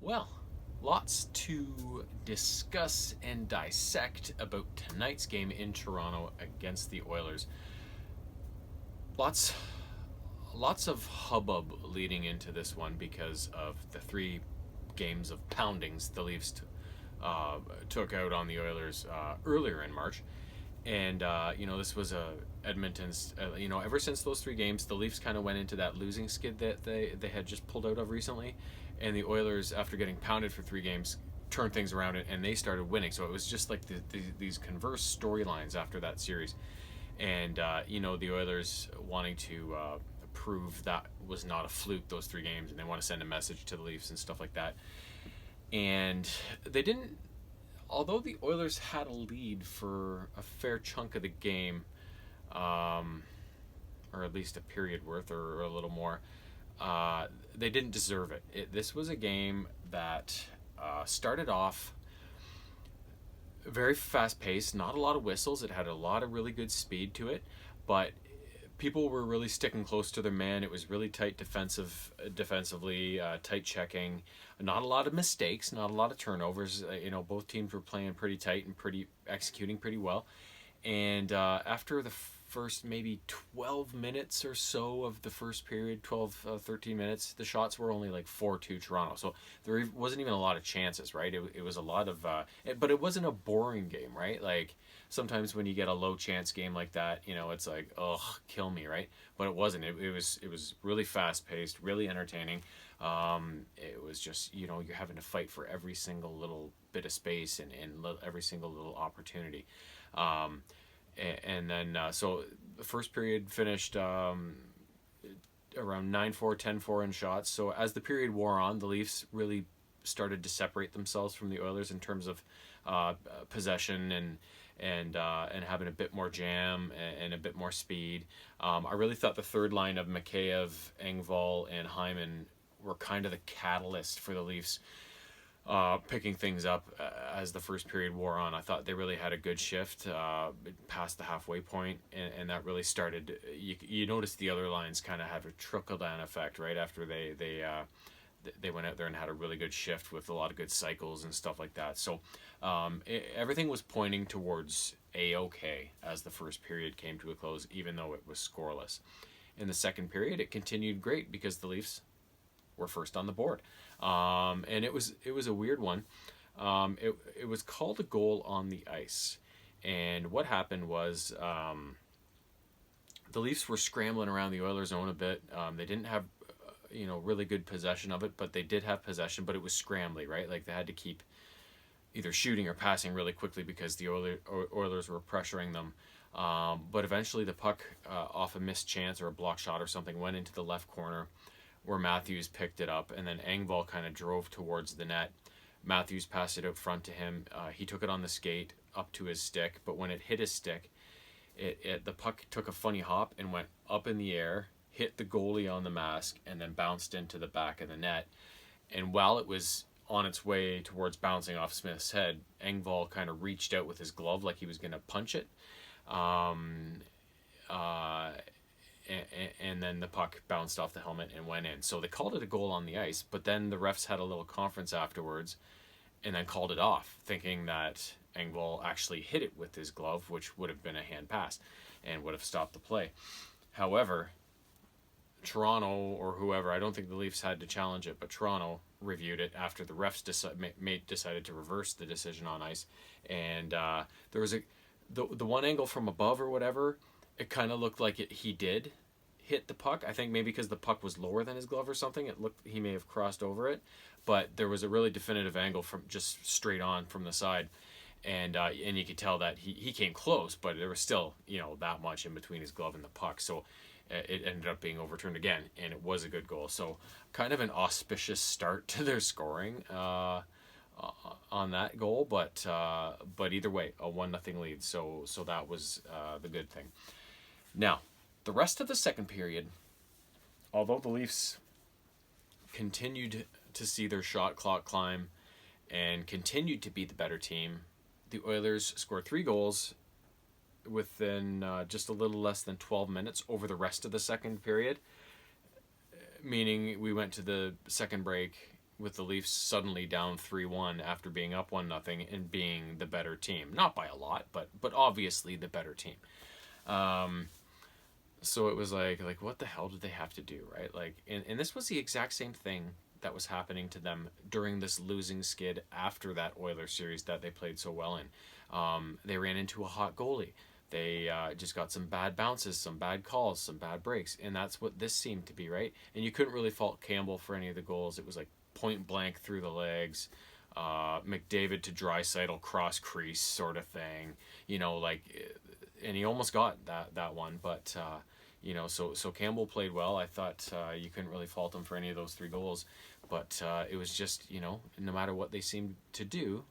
Well, lots to discuss and dissect about tonight's game in Toronto against the Oilers. Lots lots of hubbub leading into this one because of the three games of poundings the Leafs took out on the Oilers earlier in March. And this was a Edmonton's. Ever since those three games, the Leafs kind of went into that losing skid that they had just pulled out of recently, and the Oilers, after getting pounded for three games, turned things around and they started winning. So it was just like these converse storylines after that series, and the Oilers wanting to prove that was not a fluke, those three games, and they want to send a message to the Leafs and stuff like that. And they didn't. Although the Oilers had a lead for a fair chunk of the game, or at least a period worth or a little more, they didn't deserve it. This was a game that started off very fast paced, not a lot of whistles. It had a lot of really good speed to it, but people were really sticking close to their man. It was really tight defensively, tight checking. Not a lot of mistakes, not a lot of turnovers. Both teams were playing pretty tight and executing pretty well. And after the first maybe 12 minutes or so of the first period, 12, 13 minutes, the shots were only like 4-2 Toronto. So there wasn't even a lot of chances, right? It was a lot of, but it wasn't a boring game, right? Like sometimes when you get a low chance game like that, it's like, ugh, kill me, right? But it wasn't. It was really fast paced, really entertaining. It was just, you're having to fight for every single little bit of space and every single little opportunity. And then so the first period finished around 9-4, 10-4 in shots. So as the period wore on, the Leafs really started to separate themselves from the Oilers in terms of possession and having a bit more jam and a bit more speed. I really thought the third line of Mikheyev, Engvall, and Hyman were kind of the catalyst for the Leafs picking things up as the first period wore on. I thought they really had a good shift past the halfway point, and that really started. You noticed the other lines kind of have a trickle down effect right after they went out there and had a really good shift with a lot of good cycles and stuff like that. So everything was pointing towards A-OK as the first period came to a close, even though it was scoreless. In the second period, it continued great because the Leafs were first on the board. And it was a weird one. It was called a goal on the ice. And what happened was the Leafs were scrambling around the Oilers' zone a bit. They didn't have really good possession of it, but they did have possession, but it was scrambly, right? Like they had to keep either shooting or passing really quickly because the Oilers were pressuring them. But eventually the puck off a missed chance or a block shot or something went into the left corner where Matthews picked it up, and then Engvall kind of drove towards the net. Matthews passed it out front to him. He took it on the skate up to his stick, but when it hit his stick, the puck took a funny hop and went up in the air, hit the goalie on the mask, and then bounced into the back of the net. And while it was on its way towards bouncing off Smith's head, Engvall kind of reached out with his glove like he was going to punch it. And then the puck bounced off the helmet and went in. So they called it a goal on the ice, but then the refs had a little conference afterwards and then called it off, thinking that Engvall actually hit it with his glove, which would have been a hand pass and would have stopped the play. However, Toronto or whoever, I don't think the Leafs had to challenge it, but Toronto reviewed it after the refs decided to reverse the decision on ice. And there was the one angle from above or whatever, it kind of looked like he did hit the puck. I think maybe because the puck was lower than his glove or something, it looked he may have crossed over it. But there was a really definitive angle from just straight on from the side, and you could tell that he came close, but there was still that much in between his glove and the puck. So it ended up being overturned again, and it was a good goal. So kind of an auspicious start to their scoring on that goal, but either way, a 1-0 lead. So that was the good thing. Now, the rest of the second period, although the Leafs continued to see their shot clock climb and continued to be the better team, the Oilers scored 3 goals within just a little less than 12 minutes over the rest of the second period, meaning we went to the second break with the Leafs suddenly down 3-1 after being up 1-0 and being the better team. Not by a lot, but obviously the better team. So it was like what the hell did they have to do, right? Like, and this was the exact same thing that was happening to them during this losing skid after that Oilers series that they played so well in. They ran into a hot goalie. They just got some bad bounces, some bad calls, some bad breaks, and that's what this seemed to be, right? And you couldn't really fault Campbell for any of the goals. It was like point blank through the legs, McDavid to Draisaitl cross crease sort of thing, and he almost got that one, but so Campbell played well. I thought you couldn't really fault him for any of those 3 goals, but it was just no matter what they seemed to do,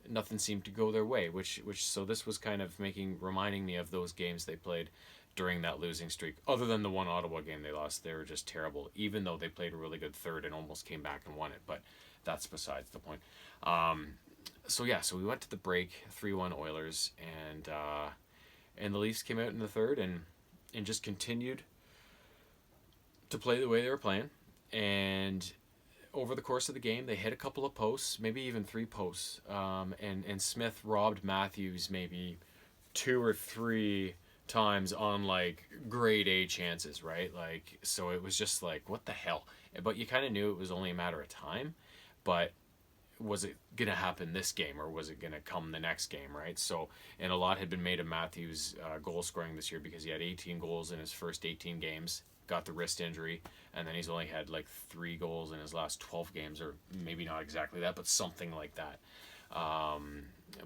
nothing seemed to go their way, which so this was kind of reminding me of those games they played during that losing streak. Other than the one Ottawa game they lost, they were just terrible, even though they played a really good third and almost came back and won it, but that's besides the point. So we went to the break, 3-1 Oilers, and the Leafs came out in the third and just continued to play the way they were playing, and over the course of the game, they hit a couple of posts, maybe even 3 posts, and Smith robbed Matthews maybe 2 or 3 times on like grade A chances, right? Like, so it was just like, what the hell? But you kind of knew it was only a matter of time, but was it going to happen this game or was it going to come the next game, right? So, and a lot had been made of Matthews' goal scoring this year because he had 18 goals in his first 18 games, got the wrist injury, and then he's only had like 3 goals in his last 12 games, or maybe not exactly that, but something like that.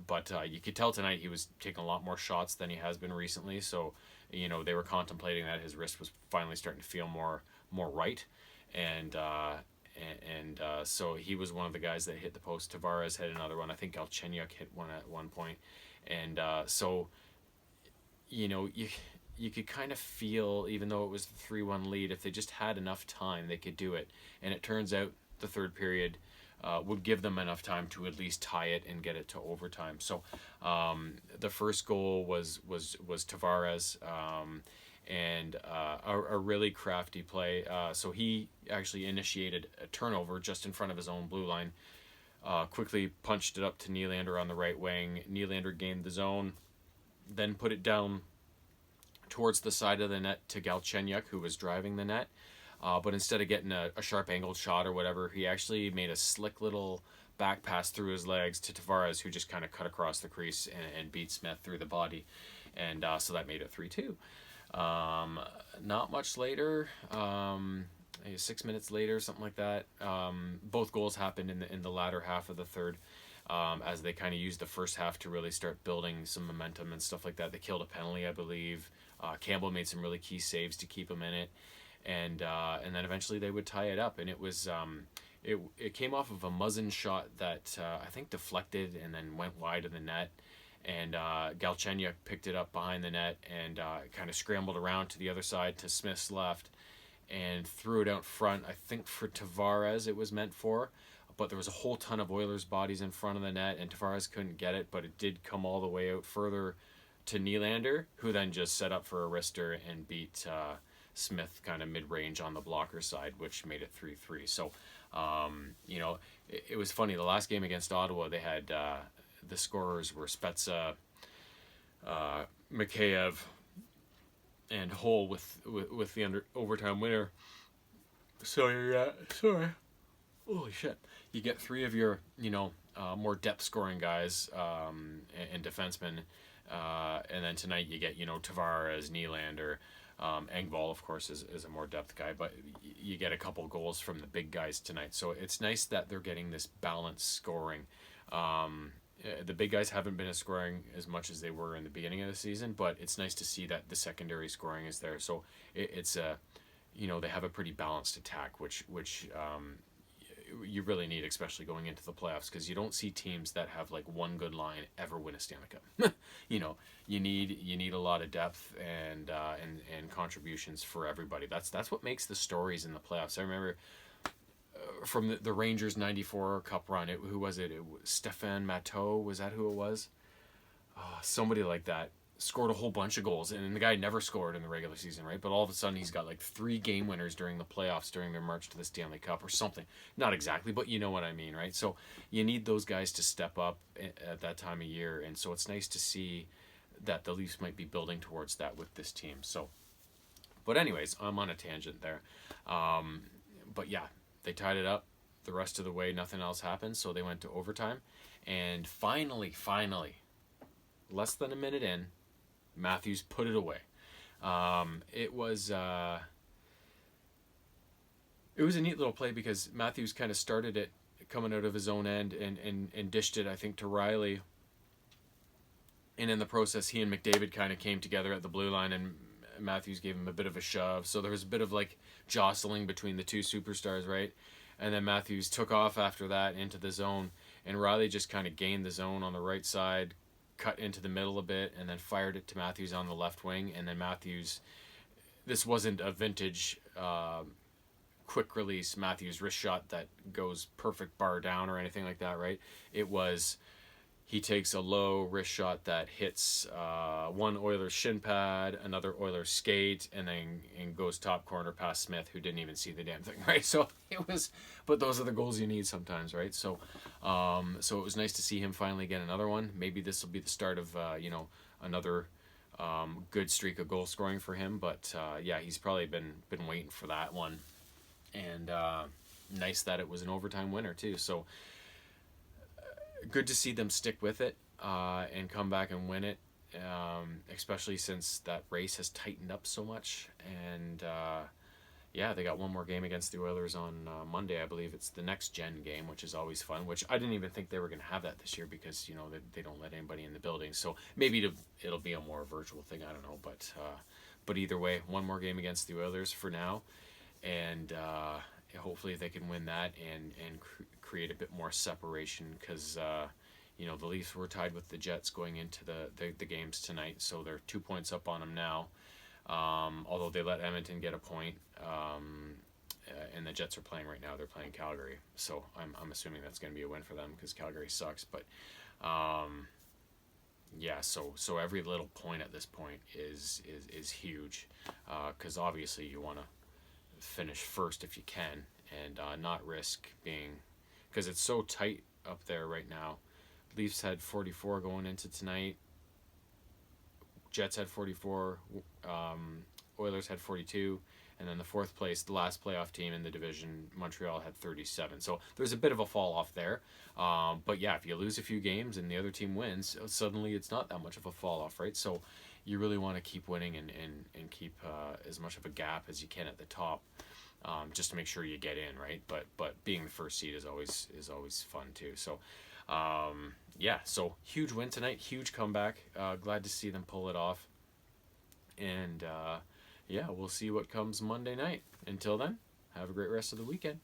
But you could tell tonight he was taking a lot more shots than he has been recently, so they were contemplating that his wrist was finally starting to feel more right, and so he was one of the guys that hit the post. Tavares had another one. I think Galchenyuk hit one at one point, and so you could kind of feel, even though it was the 3-1 lead, if they just had enough time, they could do it. And it turns out the third period would give them enough time to at least tie it and get it to overtime. So the first goal was Tavares, and a really crafty play. So he actually initiated a turnover just in front of his own blue line, quickly punched it up to Nylander on the right wing. Nylander gained the zone, then put it down towards the side of the net to Galchenyuk, who was driving the net. But instead of getting a sharp angled shot or whatever, he actually made a slick little back pass through his legs to Tavares, who just kind of cut across the crease and beat Smith through the body. And so that made it 3-2. Not much later, 6 minutes later, something like that, both goals happened in the latter half of the third. As they kind of used the first half to really start building some momentum and stuff like that. They killed a penalty, I believe. Campbell made some really key saves to keep him in it, and then eventually they would tie it up. And it was it came off of a Muzzin shot that I think deflected and then went wide of the net, and Galchenyuk picked it up behind the net and kind of scrambled around to the other side to Smith's left and threw it out front. I think for Tavares it was meant for, but there was a whole ton of Oilers bodies in front of the net, and Tavares couldn't get it, but it did come all the way out further to Nylander, who then just set up for a wrister and beat Smith kind of mid-range on the blocker side, which made it 3-3. So, it was funny. The last game against Ottawa, they had the scorers were Spezza, Mikheyev, and Hull with the overtime winner. So sorry. Holy shit. You get 3 of your, more depth scoring guys and defensemen. And then tonight you get, Tavares, Nylander, Engvall, of course, is a more depth guy. But you get a couple goals from the big guys tonight. So it's nice that they're getting this balanced scoring. The big guys haven't been scoring as much as they were in the beginning of the season. But it's nice to see that the secondary scoring is there. So it's they have a pretty balanced attack, which you really need, especially going into the playoffs, because you don't see teams that have like one good line ever win a Stanley Cup. You need a lot of depth and contributions for everybody. That's what makes the stories in the playoffs. I remember from the Rangers '94 Cup run. Who was it? It was Stefan Matteau. Was that who it was? Somebody like that. scored a whole bunch of goals, and the guy never scored in the regular season, right? But all of a sudden, he's got like 3 game winners during the playoffs during their march to the Stanley Cup or something. Not exactly, but you know what I mean, right? So you need those guys to step up at that time of year, and so it's nice to see that the Leafs might be building towards that with this team. So, but anyways, I'm on a tangent there. But yeah, they tied it up the rest of the way. Nothing else happened, so they went to overtime, and finally, less than a minute in, Matthews put it away. It was a neat little play because Matthews kind of started it coming out of his own end and dished it, I think, to Riley. And in the process, he and McDavid kind of came together at the blue line, and Matthews gave him a bit of a shove. So there was a bit of like jostling between the two superstars, right? And then Matthews took off after that into the zone, and Riley just kind of gained the zone on the right side, cut into the middle a bit, and then fired it to Matthews on the left wing. And then Matthews, this wasn't a vintage quick release Matthews wrist shot that goes perfect bar down or anything like that, right? It was, he takes a low wrist shot that hits one Oilers shin pad, another Oilers skate, and then goes top corner past Smith, who didn't even see the damn thing, right? So it was, but those are the goals you need sometimes, right? So, so it was nice to see him finally get another one. Maybe this will be the start of another good streak of goal scoring for him. But yeah, he's probably been waiting for that one, and nice that it was an overtime winner too. So good to see them stick with it and come back and win it, especially since that race has tightened up so much. And yeah, they got one more game against the Oilers on Monday. I believe it's the next gen game, which is always fun, which I didn't even think they were going to have that this year because, they don't let anybody in the building. So maybe it'll be a more virtual thing. I don't know. But either way, one more game against the Oilers for now. And hopefully they can win that and create a bit more separation because, the Leafs were tied with the Jets going into the games tonight. So they're 2 points up on them now. Although they let Edmonton get a point, and the Jets are playing right now. They're playing Calgary, so I'm assuming that's going to be a win for them because Calgary sucks. But yeah, so every little point at this point is huge, because obviously you want to finish first if you can and not risk being, because it's so tight up there right now. Leafs had 44 going into tonight. Jets had 44, Oilers had 42, and then the fourth place, the last playoff team in the division, Montreal, had 37. So there's a bit of a fall off there. But yeah, if you lose a few games and the other team wins, suddenly it's not that much of a fall off, right? So you really want to keep winning and keep as much of a gap as you can at the top, just to make sure you get in, right? But being the first seed is always fun too. So yeah, so huge win tonight, huge comeback. Glad to see them pull it off. And yeah, we'll see what comes Monday night. Until then, have a great rest of the weekend.